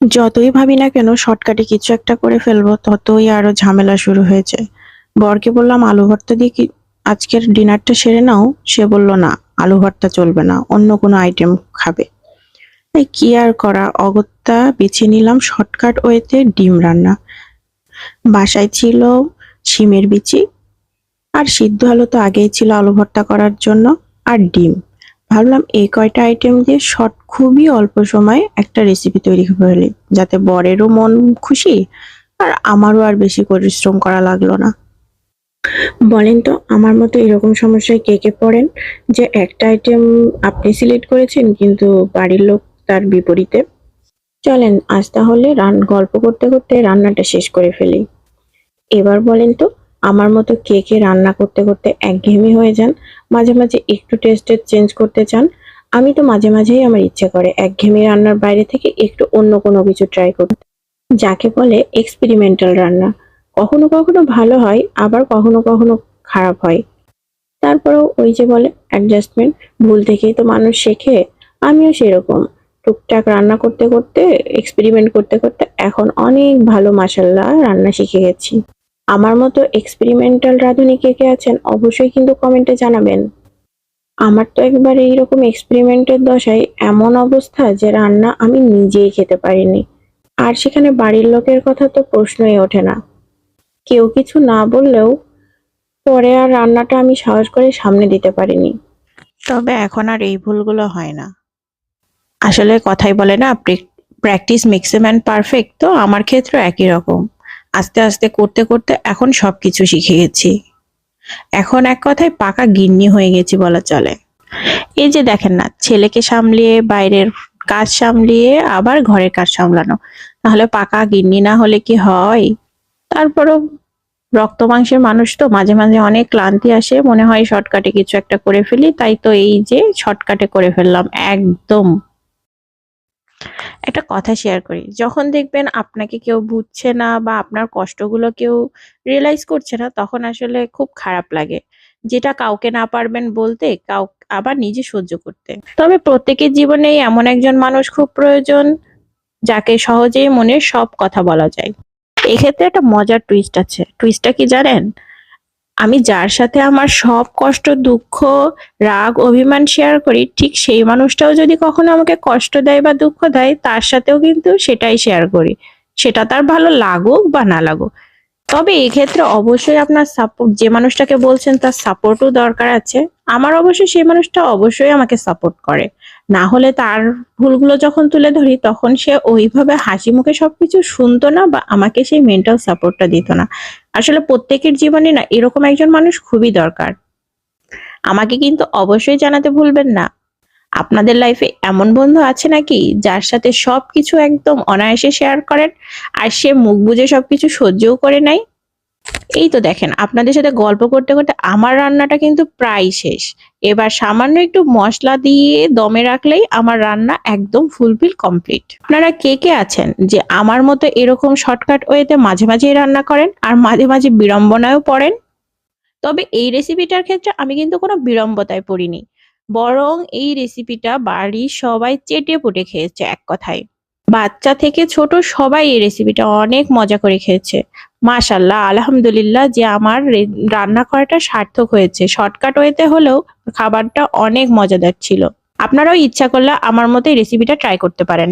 যতই ভাবি না কেন শর্টকাটে কিছু একটা করে ফেলবো ততই আরো ঝামেলা শুরু হয়ে যায়। বরকে বললাম আলু ভর্তা দিয়ে কি আজকের ডিনারটা সেরে নাও। সে বলল না, আলু ভর্তা চলবে না, অন্য কোনো আইটেম খাবে। তাই কি আর করা, অগত্যা বেছে নিলাম শর্টকাট ওয়েতে ডিম রান্না। বাসায় ছিল শিমের বিচি, আর সিদ্ধ আলু তো আগেই ছিল আলু ভর্তা করার জন্য, আর ডিম। ভাবলাম এই কয়টা আইটেম দিয়ে খুবই অল্প সময়ে একটা রেসিপি তৈরি করে ফেলি, যাতে বরেরও মন খুশি আর আমারও আর বেশি পরিশ্রম করা লাগলো না। বলেন তো, আমার মতো এরকম সমস্যায় কে কে পড়েন, যে একটা আইটেম আপনি সিলেক্ট করেছেন কিন্তু বাড়ির লোক তার বিপরীতে? চলেন আজ তাহলে গল্প করতে করতে রান্নাটা শেষ করে ফেলি। এবার বলেন তো, আমার মতো কে কে রান্না করতে করতে একঘেয়েমি হয়ে যান, মাঝে মাঝে একটু টেস্টের চেঞ্জ করতে চান? আমি তো মাঝে মাঝেই আমার ইচ্ছে করে একঘেয়েমি রান্নার বাইরে থেকে একটু অন্য কোনো কিছু ট্রাই করতে, যাকে বলে এক্সপেরিমেন্টাল রান্না। কখনো কখনো ভালো হয়, আবার কখনো কখনো খারাপ হয়। তারপরেও ওই যে বলে অ্যাডজাস্টমেন্ট, ভুল থেকেই তো মানুষ শেখে। আমিও সেরকম টুকটাক রান্না করতে করতে, এক্সপেরিমেন্ট করতে করতে এখন অনেক ভালো মাশাআল্লাহ রান্না শিখে গেছি। আমার মতো এক্সপেরিমেন্টাল রাঁধুনি কে কে আছেন অবশ্যই কিন্তু কমেন্টে জানাবেন। আমার তো একবার এইরকম এক্সপেরিমেন্টের দশায় এমন অবস্থা যে রান্না আমি নিজেই খেতে পারিনি। আর সেখানে বাড়ির লোকের কথা তো প্রশ্নই ওঠে না। কেউ কিছু না বললেও পরে আর রান্নাটা আমি সাহস করে সামনে দিতে পারিনি। তবে এখন আর এই ভুলগুলো হয় না। আসলে কথাই বলে না, practice makes a man perfect. তো আমার ক্ষেত্রে একই রকম। আস্তে আস্তে করতে করতে এখন সবকিছু শিখে গেছি। এখন এক কথায় পাকা গিন্নি হয়ে গেছি বলা চলে। এই যে দেখেন না, ছেলেকে সামলিয়ে বাইরের কাজ সামলিয়ে আবার ঘরের কাজ সামলানো, তাহলে পাকা গিন্নি না হলে কি হয়? তারপরও রক্ত মাংসের মানুষ তো মাঝে মাঝে অনেক ক্লান্তি আসে, মনে হয় শর্টকাটে কিছু একটা করে ফেলি। তাই তো এই যে শর্টকাটে করে ফেললাম একদম। একটা কথা শেয়ার করি, যখন দেখবেন আপনাকে কেউ বুঝছে না বা আপনার কষ্টগুলো কেউ রিয়েলাইজ করছে না, তখন আসলে খুব খারাপ লাগে। যেটা কাউকে না পারবেন বলতে, আবার নিজে সহ্য করতে। তবে প্রত্যেকের জীবনেই এমন একজন মানুষ খুব প্রয়োজন, যাকে সহজেই মনের সব কথা বলা যায়। এক্ষেত্রে একটা মজার টুইস্ট আছে। টুইস্টটা কি জানেন? আমি যার সাথে আমার সব কষ্ট, দুঃখ, রাগ, অভিমান শেয়ার করি, ঠিক সেই মানুষটাও যদি কখনো আমাকে কষ্ট দেয় বা দুঃখ দেয়, তার সাথেও কিন্তু সেটাই শেয়ার করি। সেটা তার ভালো লাগুক বা না লাগুক। তবে এক্ষেত্রে অবশ্যই আপনার সাপোর্ট, যে মানুষটাকে বলছেন তার সাপোর্টও দরকার আছে। আমার অবশ্যই সেই মানুষটা অবশ্যই আমাকে সাপোর্ট করে। না হলে তার ভুলগুলো যখন তুলে ধরি, তখন সে ওইভাবে হাসি মুখে সবকিছু শুনতো না বা আমাকে সেই মেন্টাল সাপোর্টটা দিত না। আসলে প্রত্যেকের জীবনে না এরকম একজন মানুষ খুবই দরকার। আমাকে কিন্তু অবশ্যই জানাতে ভুলবেন না। আপনাদের লাইফে এমন বন্ধু আছে নাকি, যার সাথে সবকিছু একদম অনায়াসে শেয়ার করেন আর সে মুখ বুজে সবকিছু সহ্যও করে নেয়? এই তো দেখেন, আপনাদের সাথে গল্প করতে করতে আমার রান্নাটা কিন্তু প্রায় শেষ। এবার সামান্য একটু মশলা দিয়ে দমে রাখলেই আমার রান্না একদম ফুলফিল কমপ্লিট। আপনারা কে কে আছেন যে আমার মতো এরকম শর্টকাট ওয়েতে মাঝে মাঝেই রান্না করেন আর মাঝে মাঝে বিড়ম্বনায়ও পড়েন? তবে এই রেসিপিটার ক্ষেত্রে আমি কিন্তু কোনো বিড়ম্বতায় পড়িনি, বরং এই রেসিপিটা বাড়ির সবাই চেটে পুটে খেয়েছে এক কথায়। বাচ্চা থেকে ছোট সবাই এই রেসিপিটা অনেক মজা করে খেয়েছে। মাশাল্লাহ, আলহামদুলিল্লাহ যে আমার রান্না করাটা সার্থক হয়েছে। শর্টকাট ওয়েতে হলেও খাবারটা অনেক মজাদার ছিল। আপনারাও ইচ্ছা করলে আমার মতো এই রেসিপিটা ট্রাই করতে পারেন।